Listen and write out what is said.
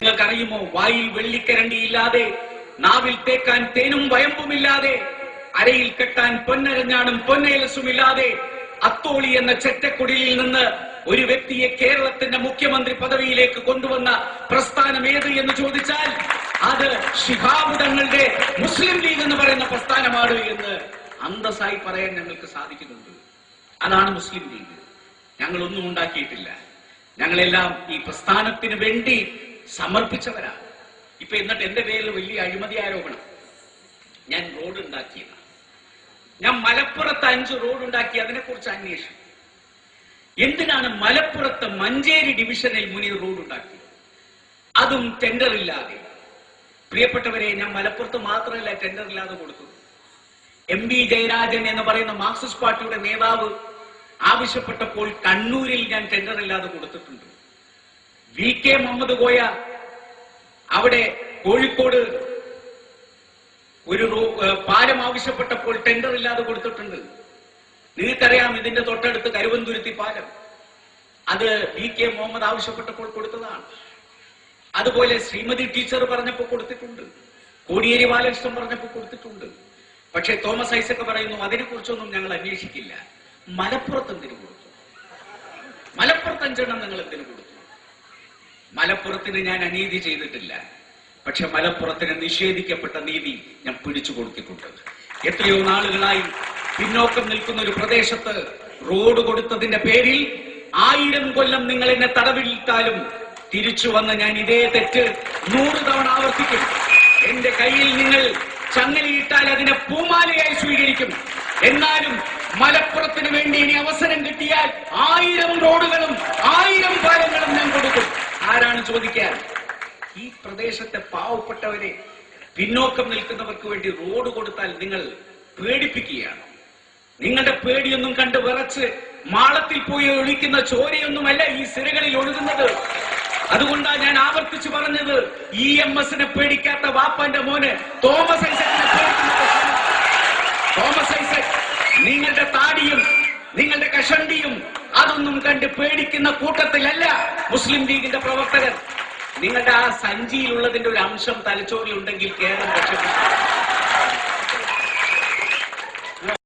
നിങ്ങൾക്കറിയുമോ, വായിൽ വെള്ളിക്കരണ്ടിയില്ലാതെ, നാവിൽ തേക്കാൻ തേനും വയമ്പുമില്ലാതെ, അരയിൽ കെട്ടാൻ പൊന്നരഞ്ഞാണും പൊന്നേലസുമില്ലാതെ അത്തോളി എന്ന ചെറ്റക്കുടിലിൽ നിന്ന് ഒരു വ്യക്തിയെ കേരളത്തിന്റെ മുഖ്യമന്ത്രി പദവിയിലേക്ക് കൊണ്ടുവന്ന പ്രസ്ഥാനം ഏത് എന്ന് ചോദിച്ചാൽ അത് ശിഹാബ് തങ്ങളുടെ മുസ്ലിം ലീഗ് എന്ന് പറയുന്ന പ്രസ്ഥാനമാണ് എന്ന് അന്തസ്സായി പറയാൻ ഞങ്ങൾക്ക് സാധിക്കുന്നുണ്ട്. അതാണ് മുസ്ലിം ലീഗ്. ഞങ്ങളൊന്നും ഉണ്ടാക്കിയിട്ടില്ല. ഞങ്ങളെല്ലാം ഈ പ്രസ്ഥാനത്തിന് വേണ്ടി സമർപ്പിച്ചവരാണ്. ഇപ്പൊ എന്നിട്ട് എന്റെ പേരിൽ വലിയ അഴിമതി ആരോപണം. ഞാൻ റോഡ് ഉണ്ടാക്കിയതാണ്. ഞാൻ മലപ്പുറത്ത് 5 റോഡ് ഉണ്ടാക്കി. അതിനെക്കുറിച്ച് അന്വേഷിച്ചു. എന്തിനാണ് മലപ്പുറത്ത് മഞ്ചേരി ഡിവിഷനിൽ മുനീർ റോഡ് ഉണ്ടാക്കിയത്? അതും ടെൻഡർ ഇല്ലാതെ. പ്രിയപ്പെട്ടവരെ, ഞാൻ മലപ്പുറത്ത് മാത്രമല്ല ടെൻഡർ ഇല്ലാതെ കൊടുത്തത്. MB ജയരാജൻ എന്ന് പറയുന്ന മാർക്സിസ്റ്റ് പാർട്ടിയുടെ നേതാവ് ആവശ്യപ്പെട്ടപ്പോൾ കണ്ണൂരിൽ ഞാൻ ടെൻഡർ ഇല്ലാതെ കൊടുത്തിട്ടുണ്ട്. VK മുഹമ്മദ് കോയ അവിടെ കോഴിക്കോട് ഒരു പാലം ആവശ്യപ്പെട്ടപ്പോൾ ടെൻഡർ ഇല്ലാതെ കൊടുത്തിട്ടുണ്ട്. നിങ്ങൾക്കറിയാം, ഇതിന്റെ തൊട്ടടുത്ത് കരുവന്തുരുത്തി പാലം, അത് VK മുഹമ്മദ് ആവശ്യപ്പെട്ടപ്പോൾ കൊടുത്തതാണ്. അതുപോലെ ശ്രീമതി ടീച്ചർ പറഞ്ഞപ്പോൾ കൊടുത്തിട്ടുണ്ട്. കോടിയേരി ബാലകൃഷ്ണൻ പറഞ്ഞപ്പോൾ കൊടുത്തിട്ടുണ്ട്. പക്ഷേ തോമസ് ഐസക് പറയുന്നു അതിനെക്കുറിച്ചൊന്നും ഞങ്ങൾ അന്വേഷിക്കില്ല. മലപ്പുറത്ത് എന്തിനു കൊടുത്തു? മലപ്പുറത്ത് 5 എണ്ണം നിങ്ങൾ എന്തിനു കൊടുത്തു? മലപ്പുറത്തിന് ഞാൻ അനീതി ചെയ്തിട്ടില്ല. പക്ഷെ മലപ്പുറത്തിന് നിഷേധിക്കപ്പെട്ട നീതി ഞാൻ പിടിച്ചു കൊടുത്തിട്ടുണ്ട്. എത്രയോ നാളുകളായി പിന്നോക്കം നിൽക്കുന്ന ഒരു പ്രദേശത്ത് റോഡ് കൊടുത്തതിന്റെ പേരിൽ 1000 കൊല്ലം നിങ്ങൾ എന്നെ തടവിലിട്ടാലും തിരിച്ചു വന്ന് ഞാൻ ഇതേ തെറ്റ് 100 തവണ ആവർത്തിക്കും. എന്റെ കയ്യിൽ നിങ്ങൾ ചങ്ങലയിട്ടാൽ അതിനെ പൂമാലയായി സ്വീകരിക്കും. എന്നാലും മലപ്പുറത്തിന് വേണ്ടി ഇനി അവസരം കിട്ടിയാൽ 1000 റോഡുകളും 1000 പാലങ്ങളും ഞാൻ കൊടുക്കും. ആരാണ് ചോദിക്കാൻ? ഈ പ്രദേശത്തെ പാവപ്പെട്ടവരെ, പിന്നോക്കം നിൽക്കുന്നവർക്ക് വേണ്ടി റോഡ് കൊടുത്താൽ നിങ്ങൾ പേടിപ്പിക്കുകയാണ്. നിങ്ങളുടെ പേടിയൊന്നും കണ്ട് വിറച്ച് മാളത്തിൽ പോയി ഒഴിക്കുന്ന ചോരയൊന്നുമല്ല ഈ സിരകളിൽ ഒഴുകുന്നത്. അതുകൊണ്ടാണ് ഞാൻ ആവർത്തിച്ചു പറഞ്ഞത്, EMSനെ പേടിക്കാത്ത വാപ്പാന്റെ മോന് തോമസ് ഐസക്കിനെ പേടിക്കുന്നത്. തോമസ് ഐസക് നിങ്ങളുടെ താടിയും നിങ്ങളുടെ കഷണ്ടിയും അതൊന്നും കണ്ട് പേടിക്കുന്ന കൂട്ടത്തിലല്ല മുസ്ലിം ലീഗിന്റെ പ്രവർത്തകർ. നിങ്ങളുടെ ആ സഞ്ചിയിലുള്ളതിന്റെ ഒരു അംശം തലച്ചോറിലുണ്ടെങ്കിൽ കേരളം രക്ഷപ്പെട്ടു.